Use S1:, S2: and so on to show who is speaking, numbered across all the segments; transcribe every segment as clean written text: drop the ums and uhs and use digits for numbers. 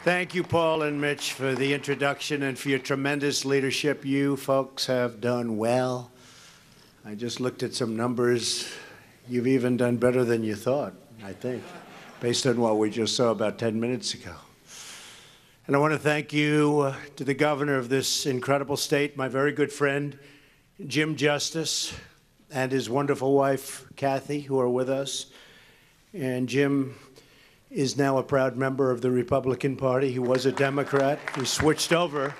S1: Thank you, Paul and Mitch, for the introduction and for your tremendous leadership. You folks have done well. I just looked at some numbers. You've even done better than you thought, I think, based on what we just saw about 10 minutes ago. And I want to thank you to the governor of this incredible state, my very good friend, Jim Justice, and his wonderful wife, Kathy, who are with us. And Jim is now a proud member of the Republican Party. He was a Democrat. He switched over,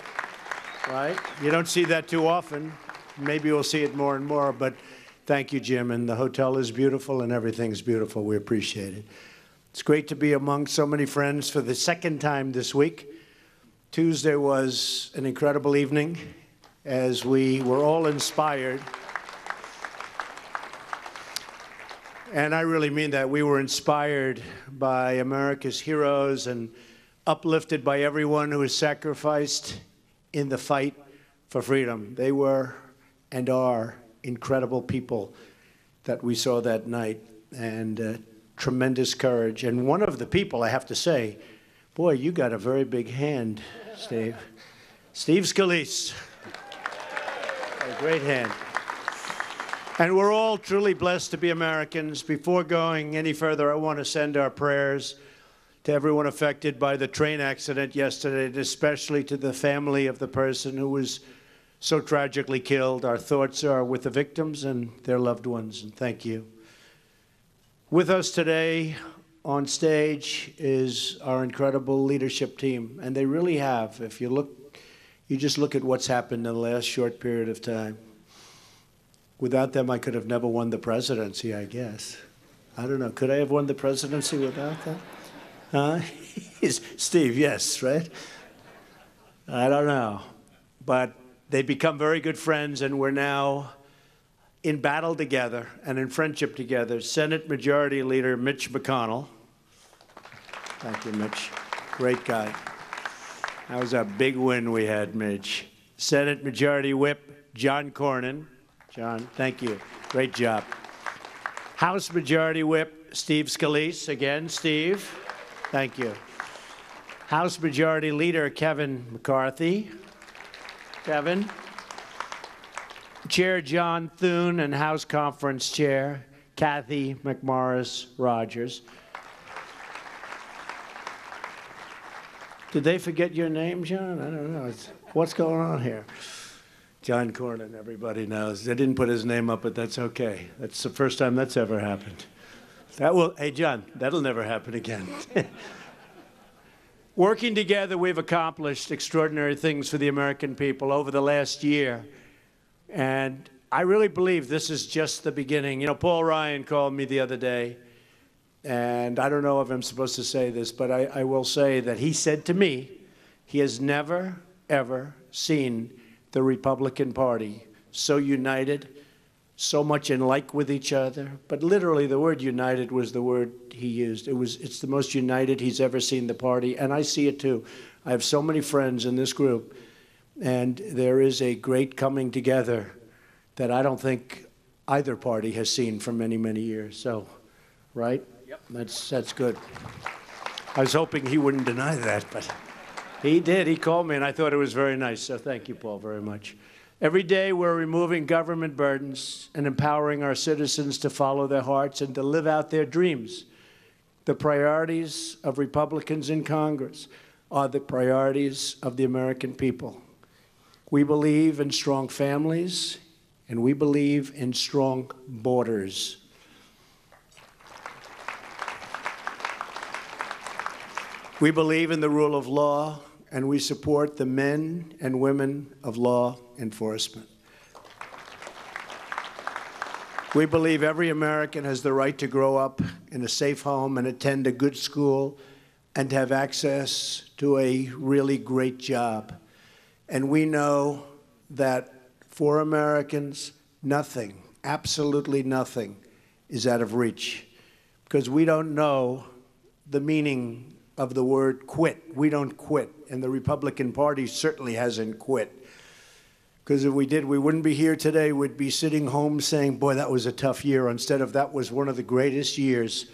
S1: right? You don't see that too often. Maybe we'll see it more and more, but thank you, Jim. And the hotel is beautiful and everything's beautiful. We appreciate it. It's great to be among so many friends for the second time this week. Tuesday was an incredible evening as we were all inspired. And I really mean that. We were inspired by America's heroes and uplifted by everyone who has sacrificed in the fight for freedom. They were and are incredible people that we saw that night, and tremendous courage. And one of the people, I have to say, boy, you got a very big hand, Steve. Steve Scalise. A great hand. And we're all truly blessed to be Americans. Before going any further, I want to send our prayers to everyone affected by the train accident yesterday, and especially to the family of the person who was so tragically killed. Our thoughts are with the victims and their loved ones, and thank you. With us today on stage is our incredible leadership team, and they really have. If you look, you just look at what's happened in the last short period of time. Without them, I could have never won the presidency, I guess. I don't know. Could I have won the presidency without them? Steve, yes, right? I don't know. But they've become very good friends, and we're now in battle together and in friendship together. Senate Majority Leader Mitch McConnell. Thank you, Mitch. Great guy. That was a big win we had, Mitch. Senate Majority Whip John Cornyn. John, thank you. Great job. House Majority Whip Steve Scalise. Again, Steve, thank you. House Majority Leader Kevin McCarthy. Kevin. Chair John Thune and House Conference Chair Kathy McMorris Rogers. Did they forget your name, John? I don't know. What's going on here? John Cornyn, everybody knows. They didn't put his name up, but that's okay. That's the first time that's ever happened. Hey, John, that'll never happen again. Working together, we've accomplished extraordinary things for the American people over the last year. And I really believe this is just the beginning. You know, Paul Ryan called me the other day, and I don't know if I'm supposed to say this, but I will say that he said to me, he has never, ever seen the Republican Party so united, so much in like with each other. But literally, the word united was the word he used. It's the most united he's ever seen the party, and I see it too. I have so many friends in this group, and there is a great coming together that I don't think either party has seen for many, many years. So, right? Yep. That's good. I was hoping he wouldn't deny that, but he did. He called me, and I thought it was very nice. So thank you, Paul, very much. Every day, we're removing government burdens and empowering our citizens to follow their hearts and to live out their dreams. The priorities of Republicans in Congress are the priorities of the American people. We believe in strong families, and we believe in strong borders. We believe in the rule of law, and we support the men and women of law enforcement. We believe every American has the right to grow up in a safe home and attend a good school and have access to a really great job. And we know that for Americans, nothing, absolutely nothing, is out of reach, because we don't know the meaning of the word quit. We don't quit, and the Republican Party certainly hasn't quit. Because if we did, we wouldn't be here today. We'd be sitting home saying, boy, that was a tough year, instead of that was one of the greatest years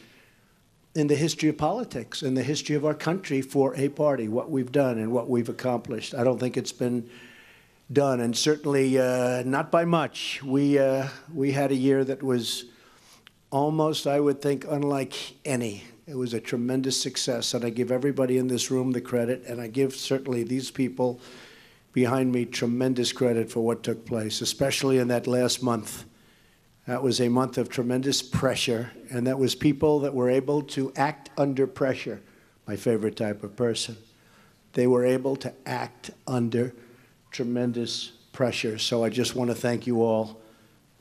S1: in the history of politics, in the history of our country for a party, what we've done and what we've accomplished. I don't think it's been done, and certainly not by much. We had a year that was almost, I would think, unlike any. It was a tremendous success, and I give everybody in this room the credit, and I give certainly these people behind me tremendous credit for what took place, especially in that last month. That was a month of tremendous pressure, and that was people that were able to act under pressure, my favorite type of person. They were able to act under tremendous pressure. So I just want to thank you all,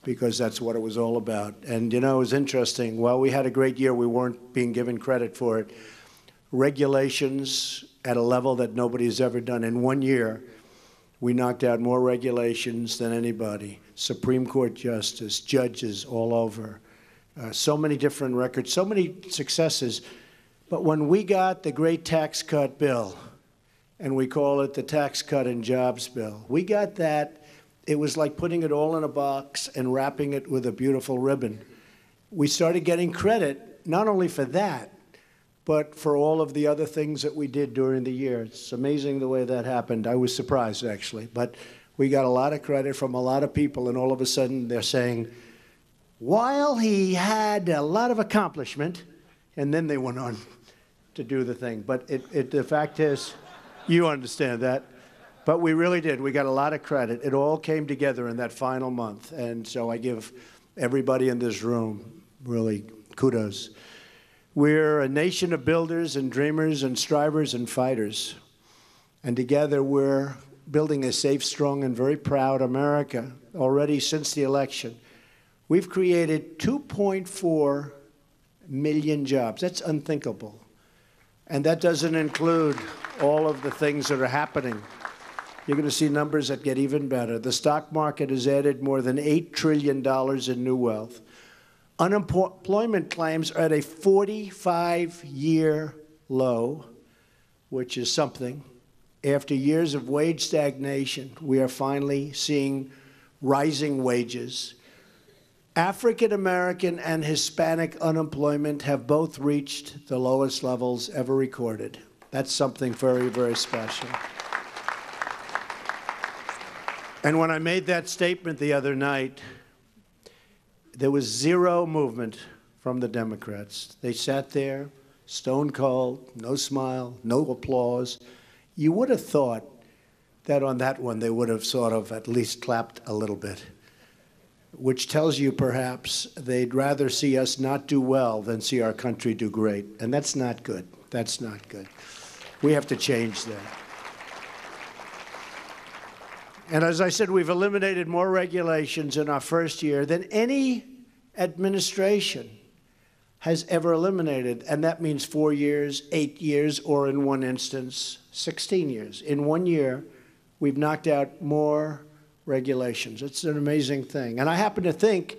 S1: because that's what it was all about. And, you know, it was interesting. While we had a great year, we weren't being given credit for it. Regulations at a level that nobody's ever done. In 1 year, we knocked out more regulations than anybody. Supreme Court justice, judges all over. So many different records, so many successes. But when we got the great tax cut bill, and we call it the Tax Cut and Jobs Bill, we got that. It was like putting it all in a box and wrapping it with a beautiful ribbon. We started getting credit, not only for that, but for all of the other things that we did during the year. It's amazing the way that happened. I was surprised, actually. But we got a lot of credit from a lot of people, and all of a sudden they're saying, while he had a lot of accomplishment, and then they went on to do the thing. But the fact is, you understand that. But we really did. We got a lot of credit. It all came together in that final month. And so I give everybody in this room really kudos. We're a nation of builders and dreamers and strivers and fighters. And together we're building a safe, strong, and very proud America. Already since the election, we've created 2.4 million jobs. That's unthinkable. And that doesn't include all of the things that are happening. You're going to see numbers that get even better. The stock market has added more than $8 trillion in new wealth. Unemployment claims are at a 45-year low, which is something. After years of wage stagnation, we are finally seeing rising wages. African American and Hispanic unemployment have both reached the lowest levels ever recorded. That's something very, very special. And when I made that statement the other night, there was zero movement from the Democrats. They sat there, stone cold, no smile, no applause. You would have thought that on that one they would have sort of at least clapped a little bit, which tells you perhaps they'd rather see us not do well than see our country do great. And that's not good. That's not good. We have to change that. And as I said, we've eliminated more regulations in our first year than any administration has ever eliminated. And that means 4 years, 8 years, or in one instance, 16 years. In 1 year, we've knocked out more regulations. It's an amazing thing. And I happen to think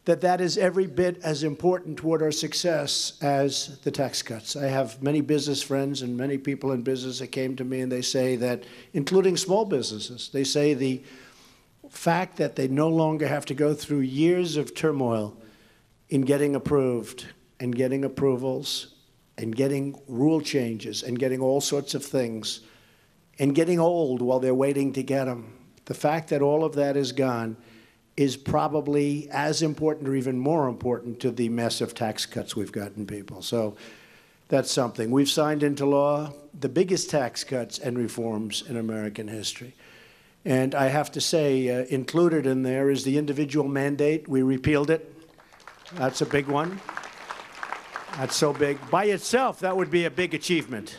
S1: that that is every bit as important toward our success as the tax cuts. I have many business friends and many people in business that came to me and they say that, including small businesses, they say the fact that they no longer have to go through years of turmoil in getting approved and getting approvals and getting rule changes and getting all sorts of things and getting old while they're waiting to get them. The fact that all of that is gone is probably as important or even more important to the massive tax cuts we've gotten people. So that's something. We've signed into law the biggest tax cuts and reforms in American history. And I have to say, included in there is the individual mandate. We repealed it. That's a big one. That's so big. By itself, that would be a big achievement.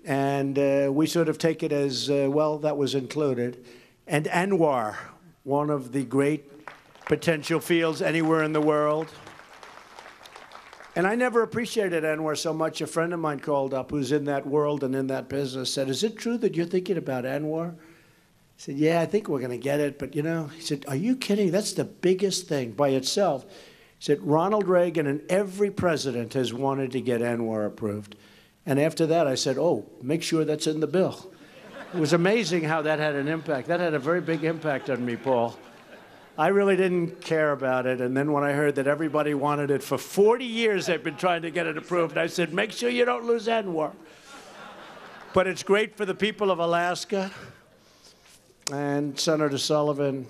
S1: And we sort of take it as, well, that was included. And ANWR, one of the great potential fields anywhere in the world. And I never appreciated ANWR so much. A friend of mine called up who's in that world and in that business, said, is it true that you're thinking about ANWR? I said, yeah, I think we're going to get it. But, you know, he said, are you kidding? That's the biggest thing by itself. He said, Ronald Reagan and every president has wanted to get ANWR approved. And after that, I said, oh, make sure that's in the bill. It was amazing how that had an impact. That had a very big impact on me, Paul. I really didn't care about it. And then when I heard that everybody wanted it for 40 years, they've been trying to get it approved, I said, make sure you don't lose that war. But it's great for the people of Alaska. And Senator Sullivan,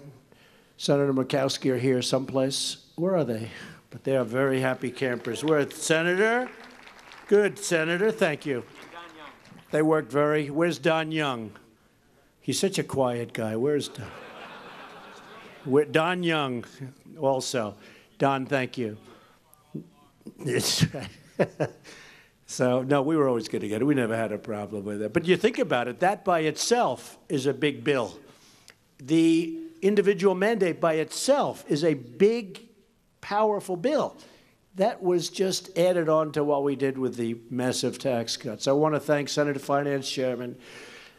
S1: Senator Murkowski are here someplace. Where are they? But they are very happy campers. Where, Senator? Good, Senator. Thank you. They worked where's Don Young? He's such a quiet guy. Where's Don? Don Young also. Don, thank you. So, no, we were always good together. We never had a problem with it. But you think about it, that by itself is a big bill. The individual mandate by itself is a big, powerful bill. That was just added on to what we did with the massive tax cuts. I want to thank Senate Finance Chairman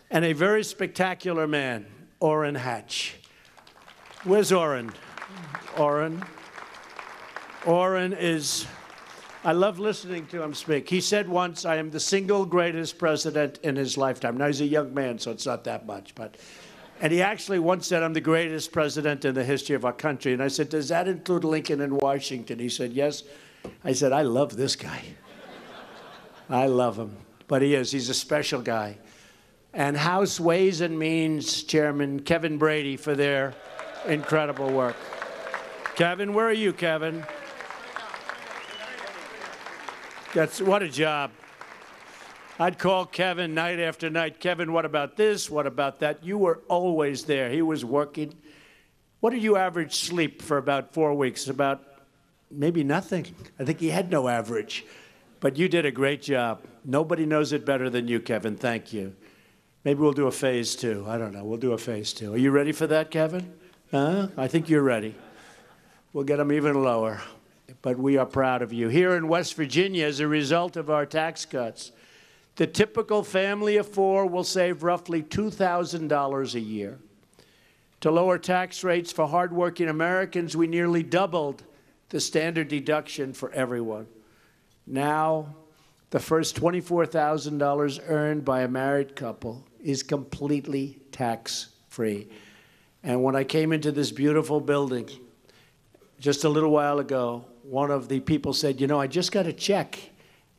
S1: and a very spectacular man, Orrin Hatch. Where's Orrin? Orrin is, I love listening to him speak. He said once, I am the single greatest president in his lifetime. Now, he's a young man, so it's not that much. And he actually once said, I'm the greatest president in the history of our country. And I said, does that include Lincoln and Washington? He said, yes. I said, I love this guy. I love him. But he is. He's a special guy. And House Ways and Means Chairman Kevin Brady for their incredible work. Kevin, where are you, Kevin? What a job. I'd call Kevin night after night. Kevin, what about this? What about that? You were always there. He was working. What did you average sleep for about 4 weeks? About maybe nothing. I think he had no average. But you did a great job. Nobody knows it better than you, Kevin. Thank you. Maybe we'll do a phase 2. I don't know. We'll do a phase 2. Are you ready for that, Kevin? I think you're ready. We'll get them even lower. But we are proud of you. Here in West Virginia, as a result of our tax cuts, the typical family of 4 will save roughly $2,000 a year. To lower tax rates for hardworking Americans, we nearly doubled the standard deduction for everyone. Now, the first $24,000 earned by a married couple is completely tax-free. And when I came into this beautiful building just a little while ago, one of the people said, you know, I just got a check,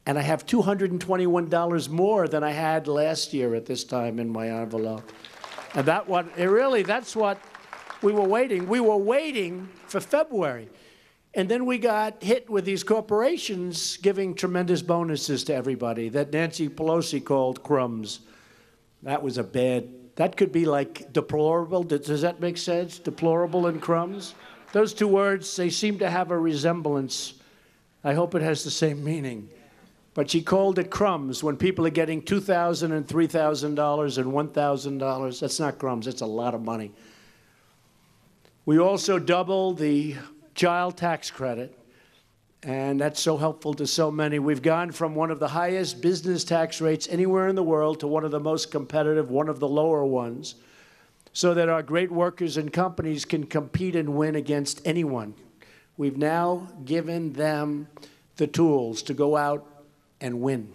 S1: and I have $221 more than I had last year at this time in my envelope. And that's what we were waiting. We were waiting for February. And then we got hit with these corporations giving tremendous bonuses to everybody that Nancy Pelosi called crumbs. That was that could be like deplorable. Does that make sense? Deplorable and crumbs? Those two words, they seem to have a resemblance. I hope it has the same meaning. But she called it crumbs when people are getting $2,000 and $3,000 and $1,000. That's not crumbs. That's a lot of money. We also doubled the child tax credit, and that's so helpful to so many. We've gone from one of the highest business tax rates anywhere in the world to one of the most competitive, one of the lower ones, so that our great workers and companies can compete and win against anyone. We've now given them the tools to go out and win.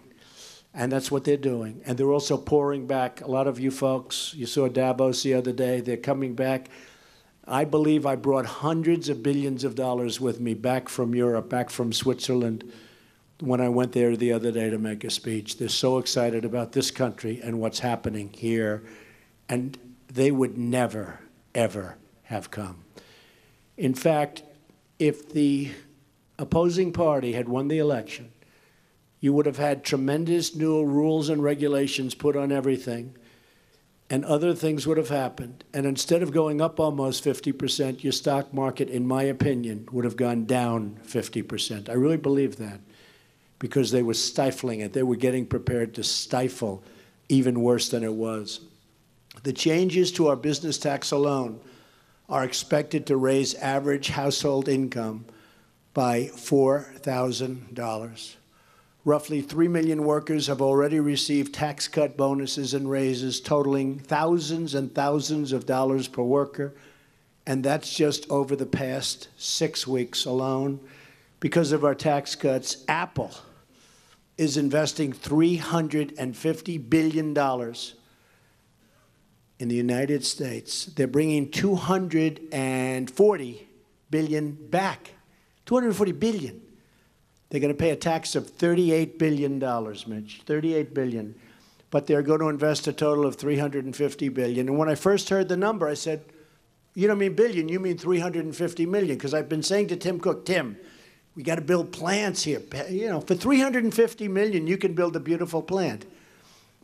S1: And that's what they're doing. And they're also pouring back. A lot of you folks, you saw Davos the other day, they're coming back. I believe I brought hundreds of billions of dollars with me back from Europe, back from Switzerland, when I went there the other day to make a speech. They're so excited about this country and what's happening here. And they would never, ever have come. In fact, if the opposing party had won the election, you would have had tremendous new rules and regulations put on everything, and other things would have happened. And instead of going up almost 50%, your stock market, in my opinion, would have gone down 50%. I really believe that, because they were stifling it. They were getting prepared to stifle even worse than it was. The changes to our business tax alone are expected to raise average household income by $4,000. Roughly 3 million workers have already received tax cut bonuses and raises totaling thousands and thousands of dollars per worker. And that's just over the past 6 weeks alone. Because of our tax cuts, Apple is investing $350 billion in the United States, they're bringing $240 billion back. $240 billion. They're going to pay a tax of $38 billion, Mitch, $38 billion. But they're going to invest a total of $350 billion. And when I first heard the number, I said, you don't mean billion, you mean $350 million. Because I've been saying to Tim Cook, Tim, we got to build plants here. You know, for $350 million, you can build a beautiful plant.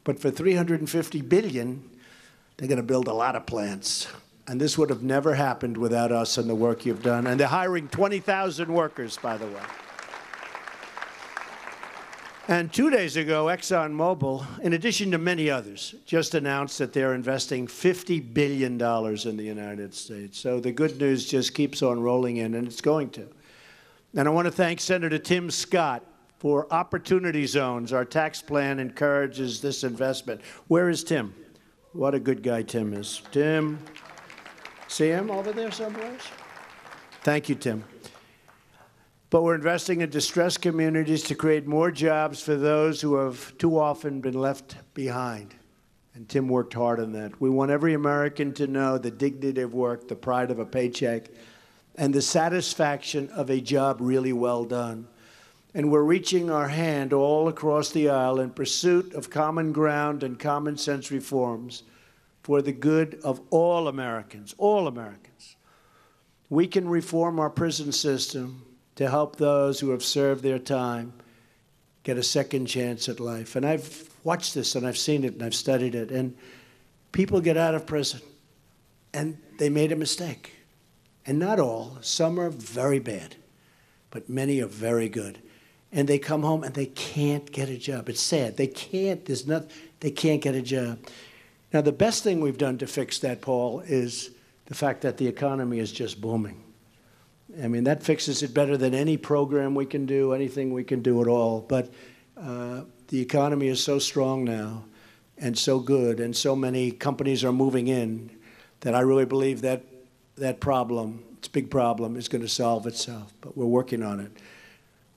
S1: But for $350 billion, they're going to build a lot of plants. And this would have never happened without us and the work you've done. And they're hiring 20,000 workers, by the way. And 2 days ago, ExxonMobil, in addition to many others, just announced that they're investing $50 billion in the United States. So the good news just keeps on rolling in, and it's going to. And I want to thank Senator Tim Scott for Opportunity Zones. Our tax plan encourages this investment. Where is Tim? What a good guy Tim is. Tim, see him over there somewhere? Thank you, Tim. But we're investing in distressed communities to create more jobs for those who have too often been left behind. And Tim worked hard on that. We want every American to know the dignity of work, the pride of a paycheck, and the satisfaction of a job really well done. And we're reaching our hand all across the aisle in pursuit of common ground and common sense reforms for the good of all Americans, all Americans. We can reform our prison system to help those who have served their time get a second chance at life. And I've watched this, and I've seen it, and I've studied it. And people get out of prison, and they made a mistake. And not all. Some are very bad, but many are very good. And they come home, and they can't get a job. It's sad. They can't. They can't get a job. Now, the best thing we've done to fix that, Paul, is the fact that the economy is just booming. I mean, that fixes it better than any program we can do, anything we can do at all. But the economy is so strong now and so good, and so many companies are moving in, that I really believe that that problem, it's a big problem, is going to solve itself. But we're working on it.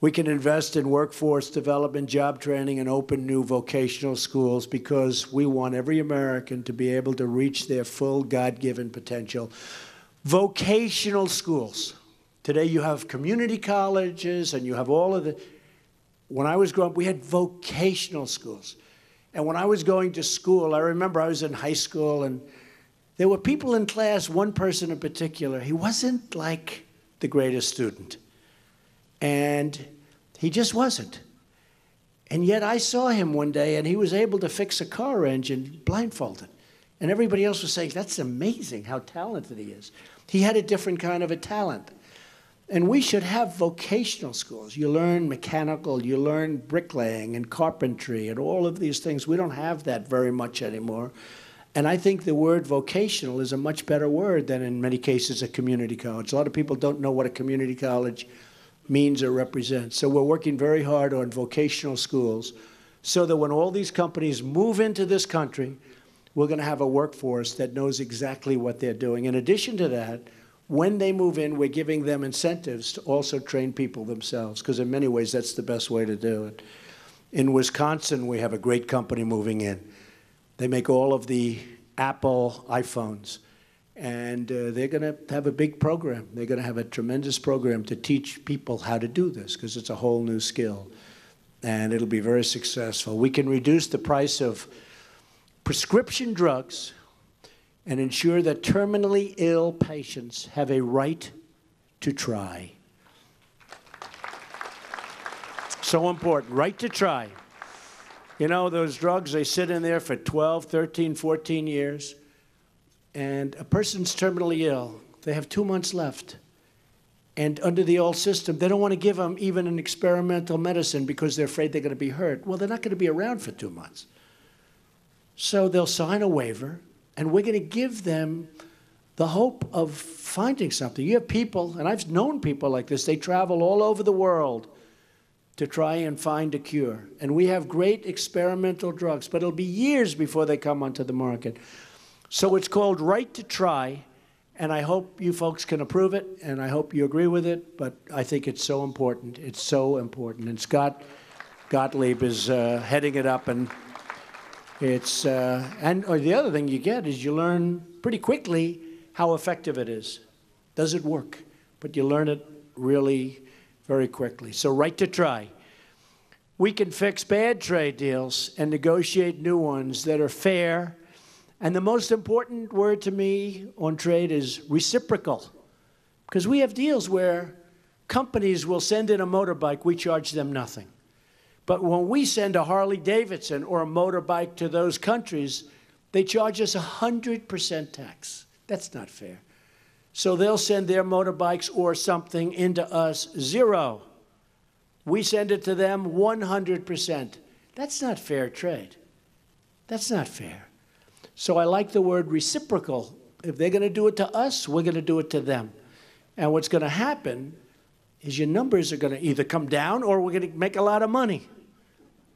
S1: We can invest in workforce development, job training, and open new vocational schools because we want every American to be able to reach their full God-given potential. Vocational schools. Today you have community colleges and you have all of the... When I was growing up, we had vocational schools. And when I was going to school, I remember I was in high school and there were people in class, one person in particular, he wasn't like the greatest student. And he just wasn't. And yet I saw him one day and he was able to fix a car engine blindfolded. And everybody else was saying, that's amazing how talented he is. He had a different kind of a talent. And we should have vocational schools. You learn mechanical, you learn bricklaying and carpentry and all of these things. We don't have that very much anymore. And I think the word vocational is a much better word than, in many cases, a community college. A lot of people don't know what a community college means or represents. So we're working very hard on vocational schools so that when all these companies move into this country, we're going to have a workforce that knows exactly what they're doing. In addition to that, when they move in, we're giving them incentives to also train people themselves, because in many ways, that's the best way to do it. In Wisconsin, we have a great company moving in. They make all of the Apple iPhones, and they're going to have a big program. They're going to have a tremendous program to teach people how to do this, because it's a whole new skill, and it'll be very successful. We can reduce the price of prescription drugs and ensure that terminally ill patients have a right to try. So important, right to try. You know, those drugs, they sit in there for 12, 13, 14 years, and a person's terminally ill. They have 2 months left. And under the old system, they don't want to give them even an experimental medicine because they're afraid they're going to be hurt. Well, they're not going to be around for 2 months. So they'll sign a waiver, and we're going to give them the hope of finding something. You have people, and I've known people like this, they travel all over the world to try and find a cure. And we have great experimental drugs, but it'll be years before they come onto the market. So it's called Right to Try, and I hope you folks can approve it, and I hope you agree with it, but I think it's so important. It's so important. And Scott Gottlieb is heading it up, and Or the other thing you get is you learn pretty quickly how effective it is. Does it work? But you learn it really very quickly. So right to try. We can fix bad trade deals and negotiate new ones that are fair. And the most important word to me on trade is reciprocal. Because we have deals where companies will send in a motorbike, we charge them nothing. But when we send a Harley Davidson or a motorbike to those countries, they charge us 100% tax. That's not fair. So they'll send their motorbikes or something into us 0. We send it to them 100%. That's not fair trade. That's not fair. So I like the word reciprocal. If they're going to do it to us, we're going to do it to them. And what's going to happen is your numbers are going to either come down or we're going to make a lot of money.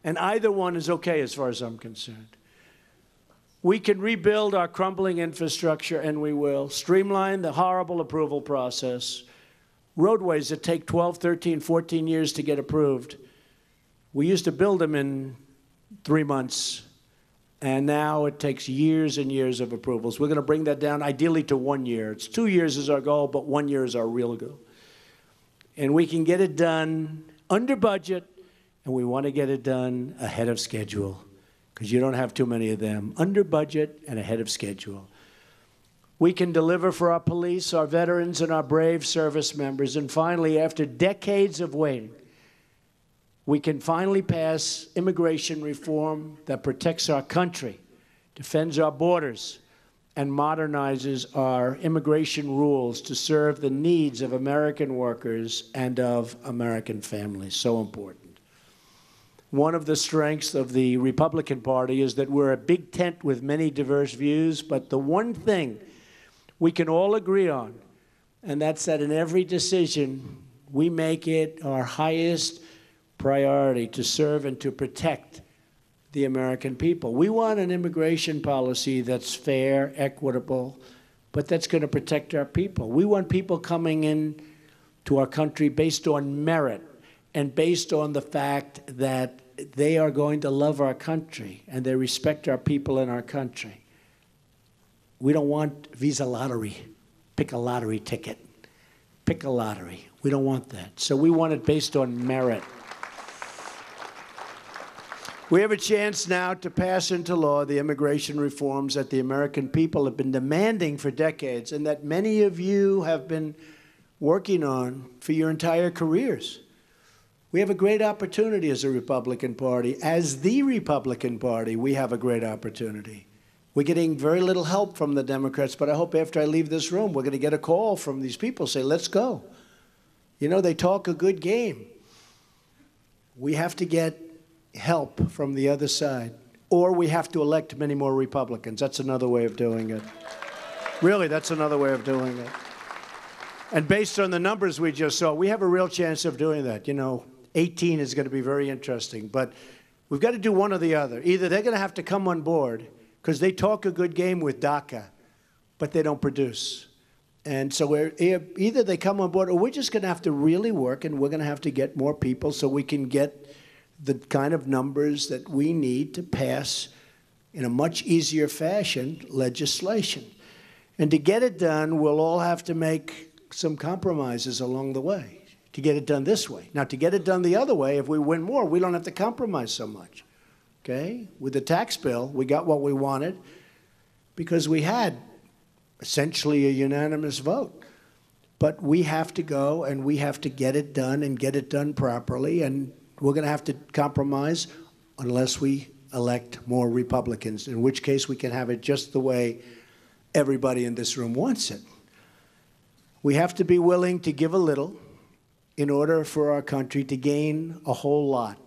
S1: And either one is okay as far as I'm concerned. We can rebuild our crumbling infrastructure, and we will. Streamline the horrible approval process. Roadways that take 12, 13, 14 years to get approved. We used to build them in 3 months, and now it takes years and years of approvals. We're going to bring that down, ideally, to 1 year. It's 2 years is our goal, but 1 year is our real goal. And we can get it done under budget, and we want to get it done ahead of schedule, because you don't have too many of them. Under budget and ahead of schedule. We can deliver for our police, our veterans, and our brave service members. And finally, after decades of waiting, we can finally pass immigration reform that protects our country, defends our borders, and modernizes our immigration rules to serve the needs of American workers and of American families. So important. One of the strengths of the Republican Party is that we're a big tent with many diverse views, but the one thing we can all agree on, and that's that in every decision, we make it our highest priority to serve and to protect the American people. We want an immigration policy that's fair, equitable, but that's going to protect our people. We want people coming in to our country based on merit and based on the fact that they are going to love our country and they respect our people in our country. We don't want visa lottery. Pick a lottery ticket. Pick a lottery. We don't want that. So we want it based on merit. We have a chance now to pass into law the immigration reforms that the American people have been demanding for decades and that many of you have been working on for your entire careers. We have a great opportunity as a Republican Party. As the Republican Party, we have a great opportunity. We're getting very little help from the Democrats, but I hope after I leave this room, we're going to get a call from these people, say, let's go. You know, they talk a good game. We have to get help from the other side, or we have to elect many more Republicans. That's another way of doing it. Really, that's another way of doing it. And based on the numbers we just saw, we have a real chance of doing that. You know, 18 is going to be very interesting, but we've got to do one or the other. Either they're going to have to come on board because they talk a good game with DACA, but they don't produce. And so either they come on board or we're just going to have to really work, and we're going to have to get more people so we can get the kind of numbers that we need to pass in a much easier fashion legislation. And to get it done, we'll all have to make some compromises along the way to get it done this way. Now, to get it done the other way, if we win more, we don't have to compromise so much. Okay? With the tax bill, we got what we wanted because we had essentially a unanimous vote. But we have to go and we have to get it done and get it done properly, and we're going to have to compromise unless we elect more Republicans, in which case we can have it just the way everybody in this room wants it. We have to be willing to give a little in order for our country to gain a whole lot.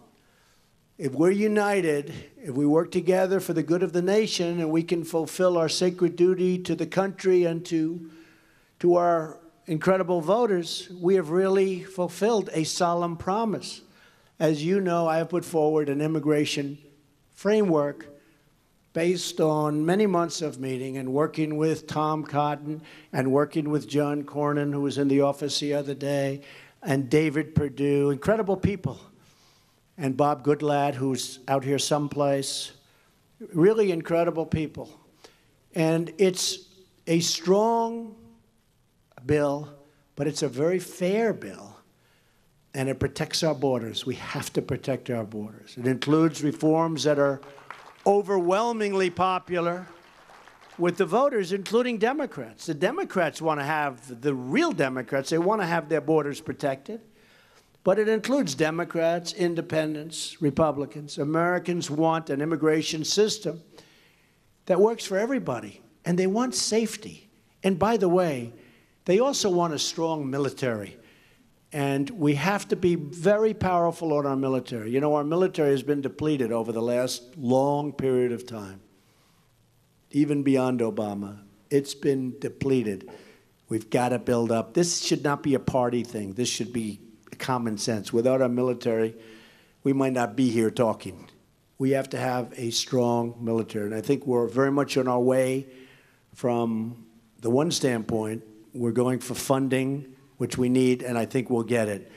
S1: If we're united, if we work together for the good of the nation, and we can fulfill our sacred duty to the country and to our incredible voters, we have really fulfilled a solemn promise. As you know, I have put forward an immigration framework based on many months of meeting and working with Tom Cotton and working with John Cornyn, who was in the office the other day, and David Perdue, incredible people, and Bob Goodlatte, who's out here someplace, really incredible people. And it's a strong bill, but it's a very fair bill. And it protects our borders. We have to protect our borders. It includes reforms that are overwhelmingly popular with the voters, including Democrats. The Democrats want to have, the real Democrats, they want to have their borders protected. But it includes Democrats, independents, Republicans. Americans want an immigration system that works for everybody, and they want safety. And by the way, they also want a strong military. And we have to be very powerful on our military. You know, our military has been depleted over the last long period of time, even beyond Obama. It's been depleted. We've got to build up. This should not be a party thing. This should be common sense. Without our military, we might not be here talking. We have to have a strong military. And I think we're very much on our way from the one standpoint. We're going for funding, which we need, and I think we'll get it.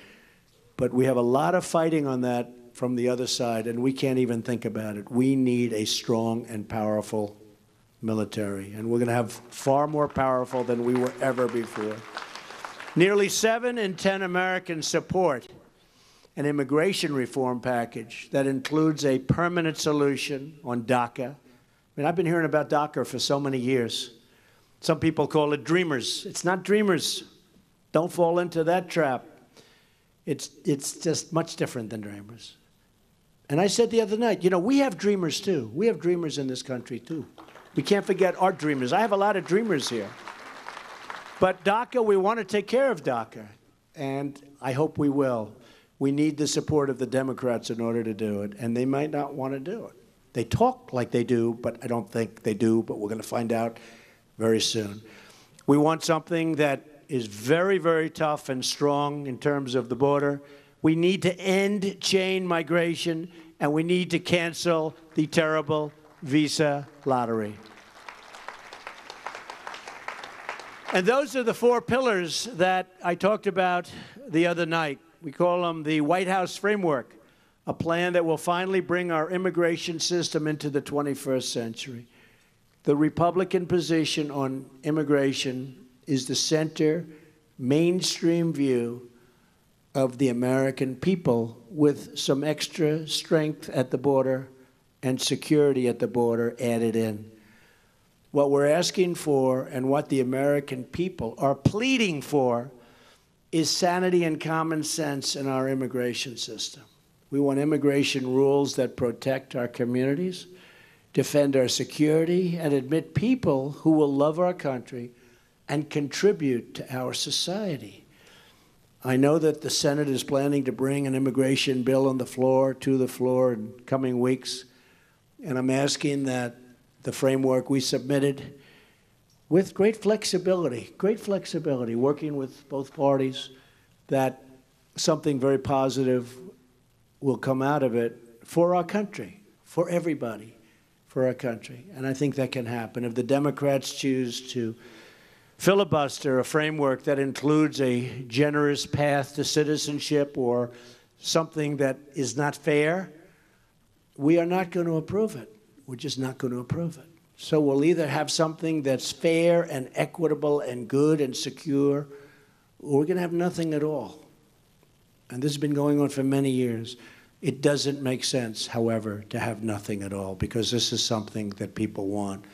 S1: But we have a lot of fighting on that from the other side, and we can't even think about it. We need a strong and powerful military, and we're going to have far more powerful than we were ever before. Nearly 7 in 10 Americans support an immigration reform package that includes a permanent solution on DACA. I mean, I've been hearing about DACA for so many years. Some people call it dreamers. It's not dreamers. Don't fall into that trap. It's just much different than dreamers. And I said the other night, you know, we have dreamers too. We have dreamers in this country too. We can't forget our dreamers. I have a lot of dreamers here. But DACA, we want to take care of DACA, and I hope we will. We need the support of the Democrats in order to do it, and they might not want to do it. They talk like they do, but I don't think they do, but we're going to find out very soon. We want something that is very, very tough and strong in terms of the border. We need to end chain migration, and we need to cancel the terrible visa lottery. And those are the 4 pillars that I talked about the other night. We call them the White House framework, a plan that will finally bring our immigration system into the 21st century. The Republican position on immigration is the center, mainstream view of the American people with some extra strength at the border and security at the border added in. What we're asking for and what the American people are pleading for is sanity and common sense in our immigration system. We want immigration rules that protect our communities, defend our security, and admit people who will love our country and contribute to our society. I know that the Senate is planning to bring an immigration bill to the floor in coming weeks, and I'm asking that the framework we submitted with great flexibility, working with both parties, that something very positive will come out of it for our country, for everybody, for our country. And I think that can happen. If the Democrats choose to filibuster a framework that includes a generous path to citizenship or something that is not fair, we are not going to approve it. We're just not going to approve it. So we'll either have something that's fair and equitable and good and secure, or we're going to have nothing at all. And this has been going on for many years. It doesn't make sense, however, to have nothing at all, because this is something that people want.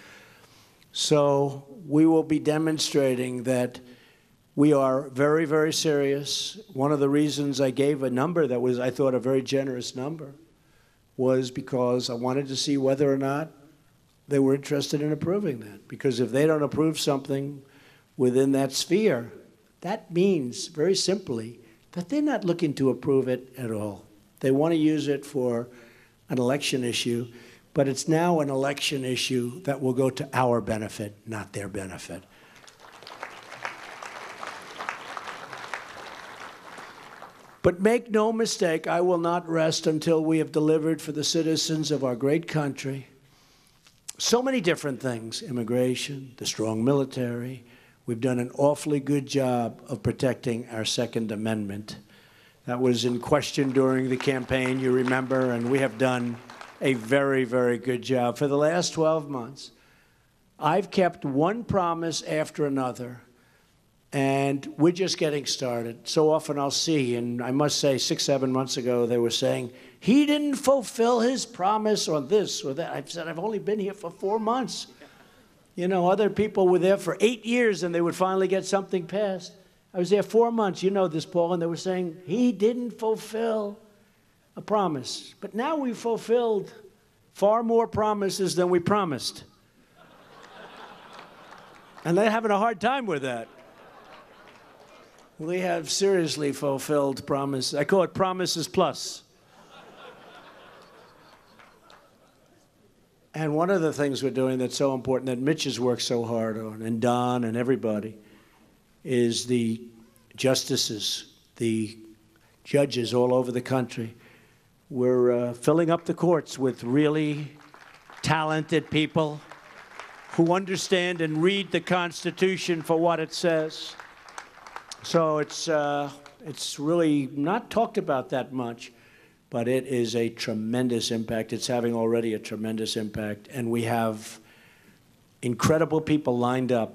S1: So we will be demonstrating that we are very, very serious. One of the reasons I gave a number that was, I thought, a very generous number was because I wanted to see whether or not they were interested in approving that. Because if they don't approve something within that sphere, that means, very simply, that they're not looking to approve it at all. They want to use it for an election issue, but it's now an election issue that will go to our benefit, not their benefit. But make no mistake, I will not rest until we have delivered for the citizens of our great country so many different things: immigration, the strong military. We've done an awfully good job of protecting our Second Amendment. That was in question during the campaign, you remember, and we have done a very, very good job. For the last 12 months, I've kept one promise after another, and we're just getting started. So often I'll see, and I must say 6, 7 months ago, they were saying, he didn't fulfill his promise on this or that. I've said, I've only been here for 4 months. You know, other people were there for 8 years, and they would finally get something passed. I was there 4 months, you know this, Paul, and they were saying, he didn't fulfill a promise. But now we've fulfilled far more promises than we promised. And they're having a hard time with that. We have seriously fulfilled promises. I call it promises plus. And one of the things we're doing that's so important that Mitch has worked so hard on, and Don and everybody, is the justices, the judges all over the country. We're filling up the courts with really talented people who understand and read the Constitution for what it says. So it's really not talked about that much, but it is a tremendous impact. It's having already a tremendous impact, and we have incredible people lined up,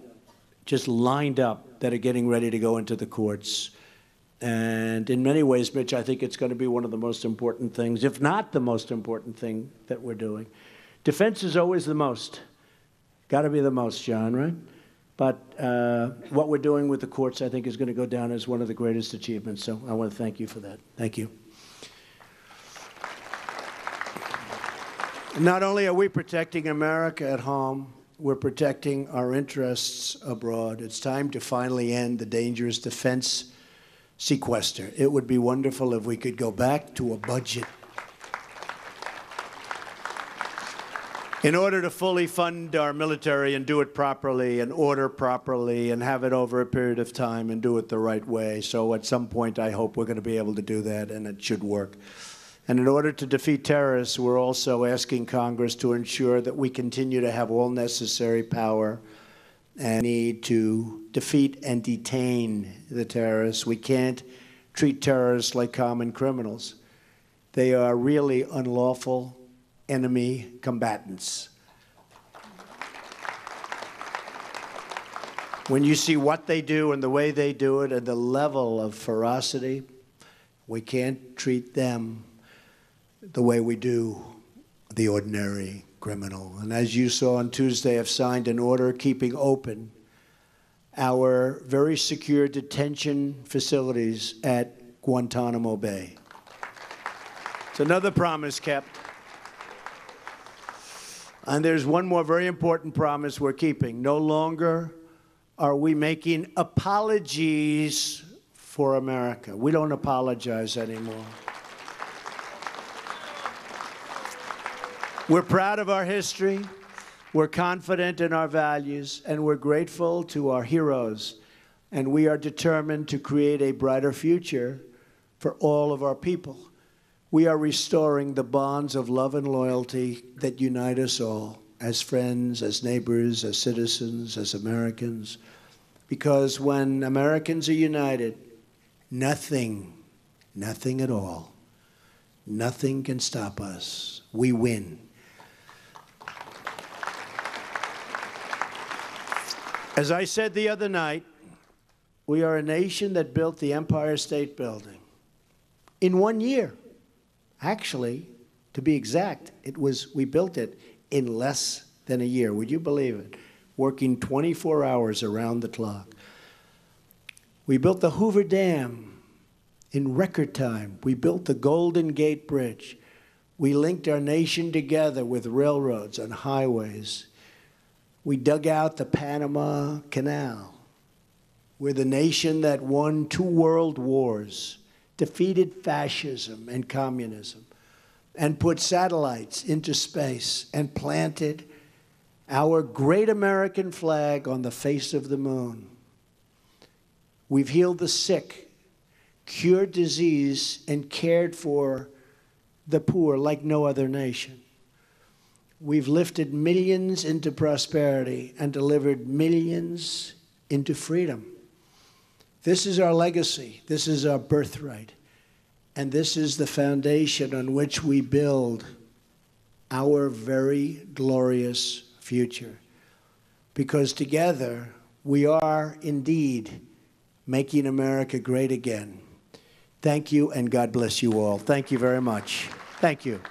S1: just lined up, that are getting ready to go into the courts. And in many ways, Mitch, I think it's going to be one of the most important things, if not the most important thing that we're doing. Defense is always the most. Got to be the most, John, right? But what we're doing with the courts, I think, is going to go down as one of the greatest achievements. So I want to thank you for that. Thank you. Not only are we protecting America at home, we're protecting our interests abroad. It's time to finally end the dangerous defense sequester. It would be wonderful if we could go back to a budget in order to fully fund our military and do it properly and order properly and have it over a period of time and do it the right way. So at some point, I hope we're going to be able to do that, and it should work. And in order to defeat terrorists, we're also asking Congress to ensure that we continue to have all necessary power and need to defeat and detain the terrorists. We can't treat terrorists like common criminals. They are really unlawful enemy combatants. When you see what they do and the way they do it and the level of ferocity, we can't treat them the way we do the ordinary criminal. And as you saw on Tuesday, I've signed an order keeping open our very secure detention facilities at Guantanamo Bay. It's another promise kept. And there's one more very important promise we're keeping. No longer are we making apologies for America. We don't apologize anymore. We're proud of our history, we're confident in our values, and we're grateful to our heroes. And we are determined to create a brighter future for all of our people. We are restoring the bonds of love and loyalty that unite us all, as friends, as neighbors, as citizens, as Americans. Because when Americans are united, nothing at all, nothing can stop us. We win. As I said the other night, we are a nation that built the Empire State Building in 1 year. Actually, to be exact, we built it in less than a year. Would you believe it? Working 24 hours around the clock. We built the Hoover Dam in record time. We built the Golden Gate Bridge. We linked our nation together with railroads and highways. We dug out the Panama Canal. We're the nation that won 2 world wars, defeated fascism and communism, and put satellites into space and planted our great American flag on the face of the moon. We've healed the sick, cured disease, and cared for the poor like no other nation. We've lifted millions into prosperity and delivered millions into freedom. This is our legacy. This is our birthright. And this is the foundation on which we build our very glorious future. Because together, we are indeed making America great again. Thank you, and God bless you all. Thank you very much. Thank you.